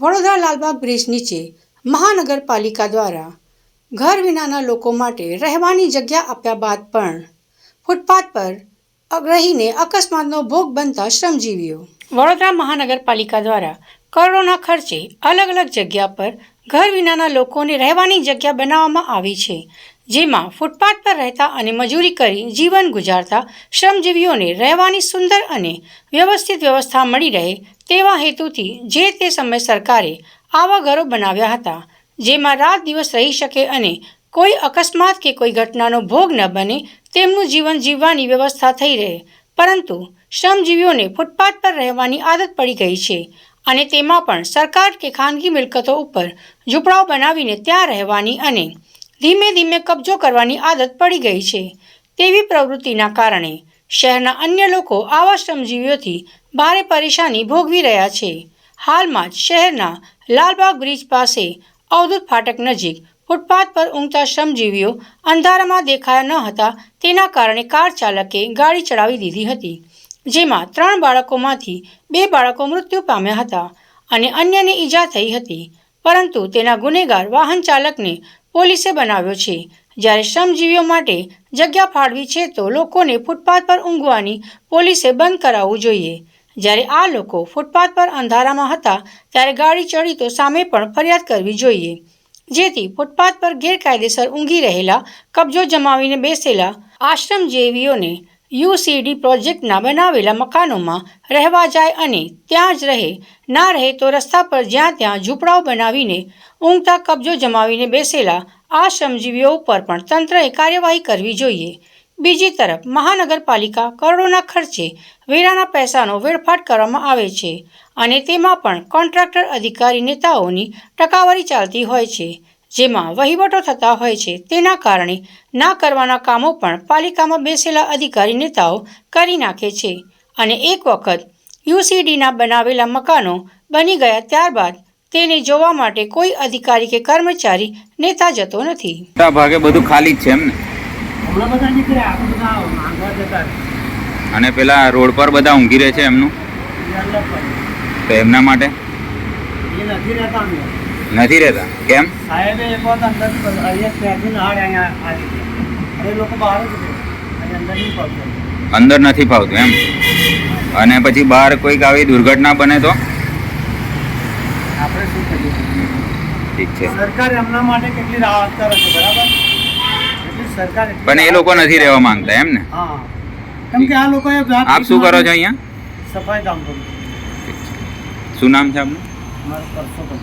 Vadodara Lalbaug bridge નીચે મહાનગરપાલિકા દ્વારા ઘર વિનાના લોકો માટે રહેવાની જગ્યા આપ્યા બાદ પણ ફૂટપાથ પર રહીને અકસ્માતનો ભોગ બનતા શ્રમજીવીઓ. વડોદરા મહાનગરપાલિકા દ્વારા કરોડોના ખર્ચે અલગ અલગ જગ્યા પર ઘર વિનાના લોકોને રહેવાની જગ્યા બનાવવામાં આવી છે, જેમાં ફૂટપાથ પર રહેતા અને મજૂરી કરી જીવન ગુજારતા શ્રમજીવીઓને રહેવાની સુંદર અને વ્યવસ્થિત વ્યવસ્થા મળી રહે તેવા હેતુથી જે તે સમયે સરકારે આવા ઘરો બનાવ્યા હતા, જેમાં રાત દિવસ રહી શકે અને કોઈ અકસ્માત કે કોઈ ઘટનાનો ભોગ ન બને તેમનું જીવન જીવવાની વ્યવસ્થા થઈ રહે. પરંતુ શ્રમજીવીઓને ફૂટપાથ પર રહેવાની આદત પડી ગઈ છે અને તેમાં પણ સરકાર કે ખાનગી મિલકતો ઉપર ઝૂંપડાઓ બનાવીને ત્યાં રહેવાની અને ધીમે ધીમે કબજો કરવાની આદત પડી ગઈ છે. તેવી પ્રવૃત્તિના કારણે શહેરના અન્ય લોકો આવા શ્રમજીવીઓથી ભારે પરેશાની ભોગવી રહ્યા છે. હાલમાં જ શહેરના લાલબાગ બ્રિજ પાસે અવધૂત ફાટક નજીક ફૂટપાથ પર ઊંઘતા શ્રમજીવીઓ અંધારામાં દેખાયા ન હતા, તેના કારણે કાર ચાલકે ગાડી ચડાવી દીધી હતી, જેમાં 3 બાળકોમાંથી 2 બાળકો મૃત્યુ પામ્યા હતા અને અન્યને ઈજા થઈ હતી. પરંતુ તેના ગુનેગાર વાહન ચાલકને પોલીસે બનાવ્યો છે. જ્યારે શ્રમજીવીઓ માટે જગ્યા ફાળવી છે તો લોકોને ફૂટપાથ પર ઊંઘવાની પોલીસે બંધ કરાવવું જોઈએ. જ્યારે આ લોકો ફૂટપાથ પર અંધારામાં હતા ત્યારે ગાડી ચડી તો સામે પણ ફરિયાદ કરવી જોઈએ, જેથી ફૂટપાથ પર ગેરકાયદેસર ઊંઘી રહેલા, કબજો જમાવીને બેસેલા આશ્રમજીવીઓને યુસીડી પ્રોજેક્ટના બનાવેલા મકાનોમાં રહેવા જાય અને ત્યાં જ રહે. ના રહે તો રસ્તા પર જ્યાં ત્યાં ઝૂંપડાઓ બનાવીને ઊંઘતા, કબજો જમાવીને બેસેલા આ શ્રમજીવીઓ ઉપર પણ તંત્રએ કાર્યવાહી કરવી જોઈએ. બીજી તરફ મહાનગરપાલિકા કરોડોના ખર્ચે વેરાના પૈસાનો વેડફાટ કરવામાં આવે છે અને તેમાં પણ કોન્ટ્રાક્ટર, અધિકારી, નેતાઓની ટકાવારી ચાલતી હોય છે, જેમાં વહીવટો થતા હોય છે. તેના કારણે ના કરવાના કામો પણ પાલિકામાં બેસેલા અધિકારી, નેતાઓ કરી નાખે છે અને એક વખત યુસીડીના બનાવેલા મકાનો બની ગયા ત્યારબાદ તેને જોવા માટે કોઈ અધિકારી કે કર્મચારી, નેતા જતો નથી. મોટા ભાગે બધું ખાલી જ છે એમ ને? અને પેલા રોડ પર બધા ઊંઘી રહે છે એમનું, તો એમના માટે નથી રહેતા. કેમ? અંદર નથી ફાવતું એમ? અને પછી બહાર કોઈક આવી દુર્ઘટના બને તો આપણે શું કરીએ? ઠીક છે, સરકાર એમના માટે કેટલી રાહત કરે છે, બરાબર? એટલી સરકાર પણ એ લોકો નથી રહેવા માંગતા એમ ને? હા, કેમ કે આ લોકોએ આપ શું કરો છો અહીંયા? સફાઈ કામ કરું. શું નામ છે આપનું? મારું પરસોત્તમ.